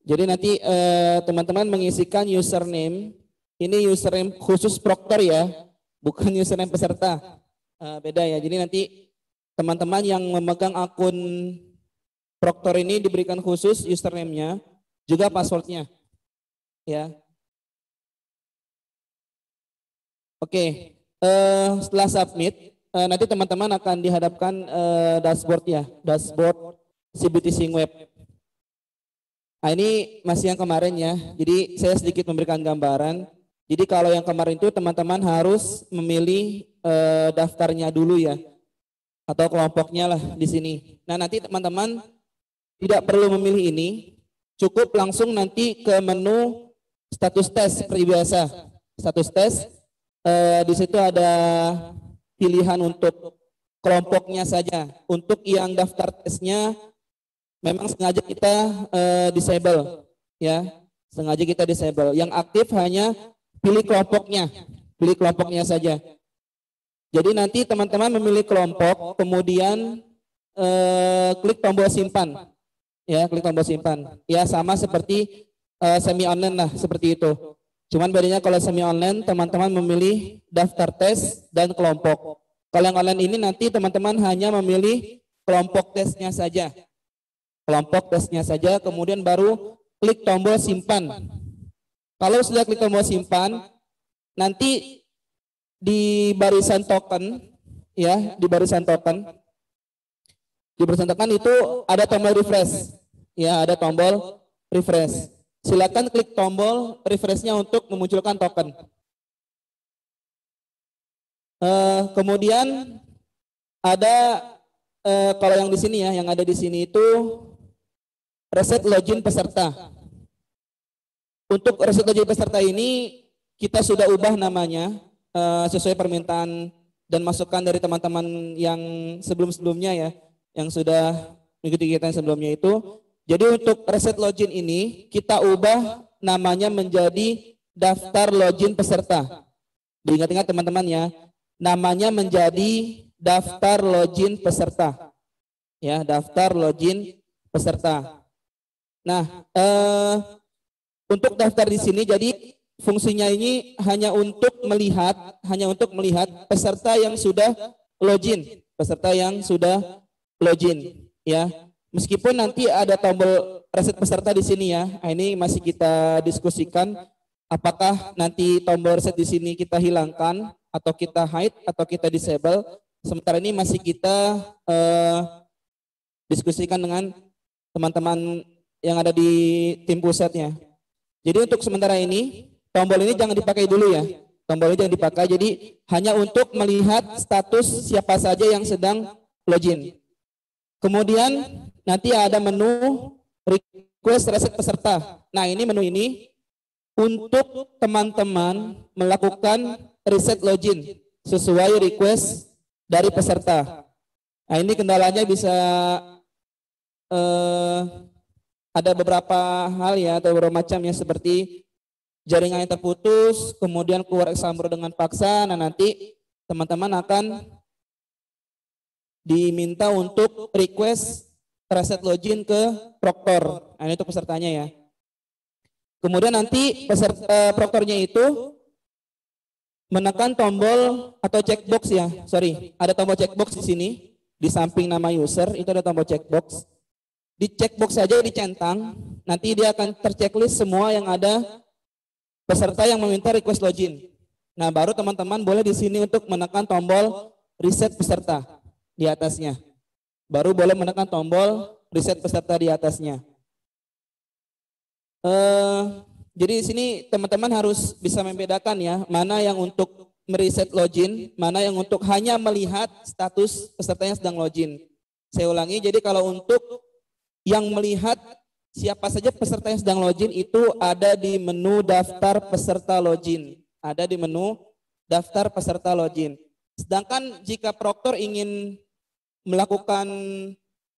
Jadi nanti teman-teman mengisikan username, ini username khusus Proctor ya, bukan username peserta. Beda ya, jadi nanti teman-teman yang memegang akun Proctor ini diberikan khusus username-nya, juga password-nya. Ya. Oke, setelah submit, nanti teman-teman akan dihadapkan dashboard ya, dashboard CBT Sing Web. Nah ini masih yang kemarin ya, jadi saya sedikit memberikan gambaran. Jadi kalau yang kemarin itu teman-teman harus memilih daftarnya dulu ya, atau kelompoknya lah di sini. Nah nanti teman-teman tidak perlu memilih ini, cukup langsung nanti ke menu status tes seperti biasa. Status tes, di situ ada pilihan untuk kelompoknya saja. Untuk yang daftar tesnya memang sengaja kita disable ya, sengaja kita disable. Yang aktif hanya pilih kelompoknya saja. Jadi nanti teman-teman memilih kelompok, kemudian klik tombol simpan, ya klik tombol simpan. Ya sama seperti semi online lah seperti itu. Cuman bedanya kalau semi online teman-teman memilih daftar tes dan kelompok. Kalau yang online ini nanti teman-teman hanya memilih kelompok tesnya saja. Kelompok tesnya saja, kemudian baru klik tombol simpan. Kalau sudah klik tombol simpan, nanti di barisan token, ya di barisan token itu ada tombol refresh, ya ada tombol refresh. Silakan klik tombol refreshnya untuk memunculkan token. Kemudian ada kalau yang di sini ya, yang ada di sini itu reset login peserta. Untuk reset login peserta ini kita sudah ubah namanya sesuai permintaan dan masukan dari teman-teman yang sebelum-sebelumnya ya, yang sudah mengikuti kegiatan sebelumnya itu. Jadi untuk reset login ini kita ubah namanya menjadi daftar login peserta. Diingat-ingat teman-teman ya, namanya menjadi daftar login peserta. Ya, daftar login peserta. Nah, untuk daftar di sini jadi fungsinya ini hanya untuk melihat peserta yang sudah login, ya. Meskipun nanti ada tombol reset peserta di sini ya. Nah, ini masih kita diskusikan apakah nanti tombol reset di sini kita hilangkan atau kita hide atau kita disable. Sementara ini masih kita diskusikan dengan teman-teman yang ada di tim pusatnya. Jadi untuk sementara ini tombol ini jangan dipakai dulu ya. Tombol ini jangan dipakai. Jadi hanya untuk melihat status siapa saja yang sedang login. Kemudian nanti ada menu request reset peserta. Nah ini menu ini untuk teman-teman melakukan reset login sesuai request dari peserta. Nah ini kendalanya bisa ada beberapa hal ya, atau beberapa macam ya, seperti jaringan yang terputus, kemudian keluar example dengan paksa. Nah nanti teman-teman akan diminta untuk request reset login ke Proctor. Nah ini untuk pesertanya ya. Kemudian nanti peserta Proctornya itu menekan tombol atau checkbox ya, ada tombol checkbox di sini di samping nama user itu ada tombol checkbox. Di checkbox saja dicentang, nanti dia akan terchecklist semua yang ada peserta yang meminta request login. Nah, baru teman-teman boleh di sini untuk menekan tombol reset peserta di atasnya. Baru boleh menekan tombol reset peserta di atasnya. Jadi di sini teman-teman harus bisa membedakan ya, mana yang untuk mereset login, mana yang untuk hanya melihat status peserta yang sedang login. Saya ulangi, jadi kalau untuk yang melihat siapa saja peserta yang sedang login itu ada di menu daftar peserta login. Ada di menu daftar peserta login. Sedangkan jika Proctor ingin melakukan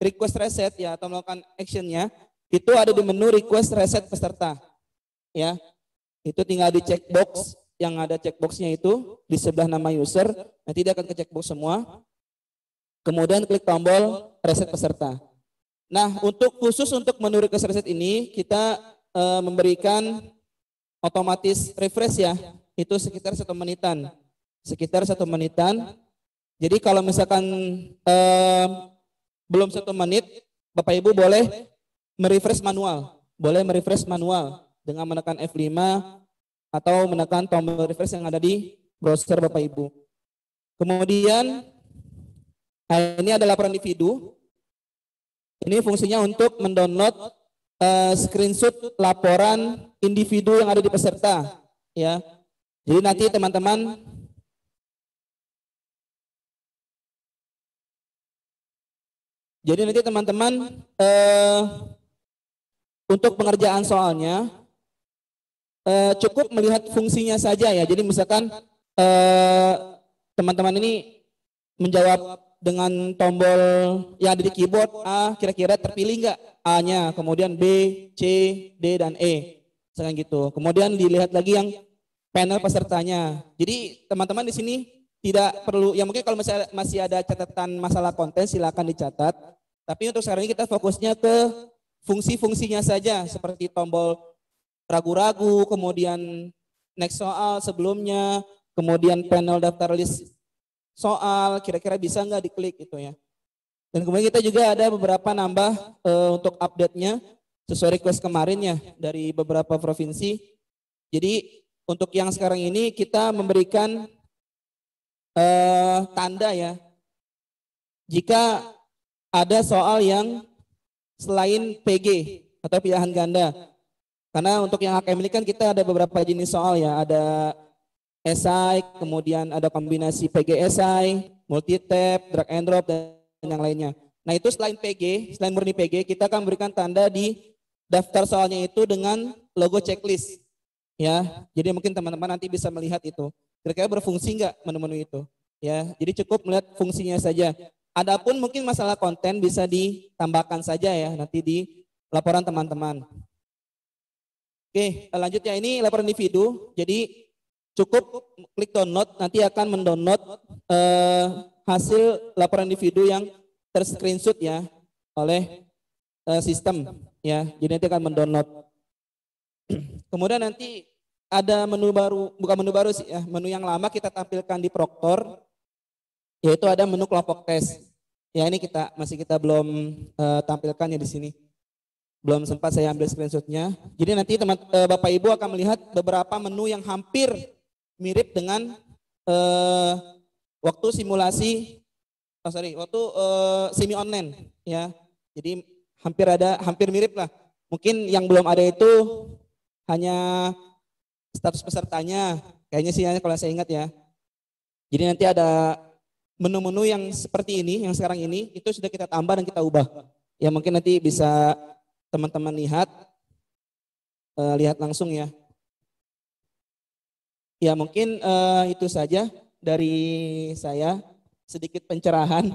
request reset ya, atau melakukan actionnya, itu ada di menu request reset peserta. Ya, itu tinggal di checkbox, yang ada checkboxnya itu di sebelah nama user, nanti dia akan ke checkbox semua. Kemudian klik tombol reset peserta. Nah, khusus untuk menu request reset ini kita memberikan otomatis refresh ya, itu sekitar 1 menitan. Sekitar 1 menitan. Jadi kalau misalkan belum 1 menit, Bapak Ibu boleh merefresh manual. Boleh merefresh manual dengan menekan F5 atau menekan tombol refresh yang ada di browser Bapak Ibu. Kemudian ini ada laporan individu. Ini fungsinya untuk mendownload screenshot laporan individu yang ada di peserta, ya. Jadi nanti teman-teman untuk pengerjaan soalnya cukup melihat fungsinya saja ya. Jadi misalkan teman-teman ini menjawab dengan tombol yang ada di keyboard A, kira-kira terpilih nggak A-nya, kemudian B, C, D, dan E, misalkan gitu. Kemudian dilihat lagi yang panel pesertanya. Jadi teman-teman di sini tidak perlu, ya mungkin kalau masih ada catatan masalah konten silakan dicatat. Tapi untuk sekarang ini kita fokusnya ke fungsi-fungsinya saja, seperti tombol ragu-ragu, kemudian next soal sebelumnya, kemudian panel daftar list soal, kira-kira bisa nggak diklik gitu ya. Dan kemudian kita juga ada beberapa nambah untuk update-nya sesuai request kemarin ya dari beberapa provinsi. Jadi untuk yang sekarang ini kita memberikan tanda ya, jika ada soal yang selain PG atau pilihan ganda. Karena untuk yang HKM ini kan kita ada beberapa jenis soal ya, ada esai, kemudian ada kombinasi PG esai, multi-tab, drag and drop, dan yang lainnya. Nah itu selain PG, selain murni PG, kita akan berikan tanda di daftar soalnya itu dengan logo checklist. Ya, jadi mungkin teman-teman nanti bisa melihat itu. Kira-kira berfungsi nggak menu-menu itu? Ya, jadi cukup melihat fungsinya saja. Adapun mungkin masalah konten bisa ditambahkan saja ya nanti di laporan teman-teman. Oke, lanjut ya, ini laporan individu. Jadi cukup klik download, nanti akan mendownload hasil laporan individu yang terscreenshot ya oleh sistem ya. Jadi nanti akan mendownload. Kemudian nanti ada menu baru, bukan menu baru sih ya, menu yang lama kita tampilkan di Proctor, yaitu ada menu kelompok tes. Ya ini masih kita belum tampilkan ya di sini. Belum sempat saya ambil screenshotnya. Jadi nanti Bapak Ibu akan melihat beberapa menu yang hampir mirip dengan waktu simulasi, waktu semi online ya. Jadi hampir mirip lah. Mungkin yang belum ada itu hanya status pesertanya, kayaknya sih kalau saya ingat ya. Jadi nanti ada menu-menu yang seperti ini, yang sekarang ini itu sudah kita tambah dan kita ubah. Ya mungkin nanti bisa teman-teman lihat langsung ya. Ya mungkin itu saja dari saya, sedikit pencerahan.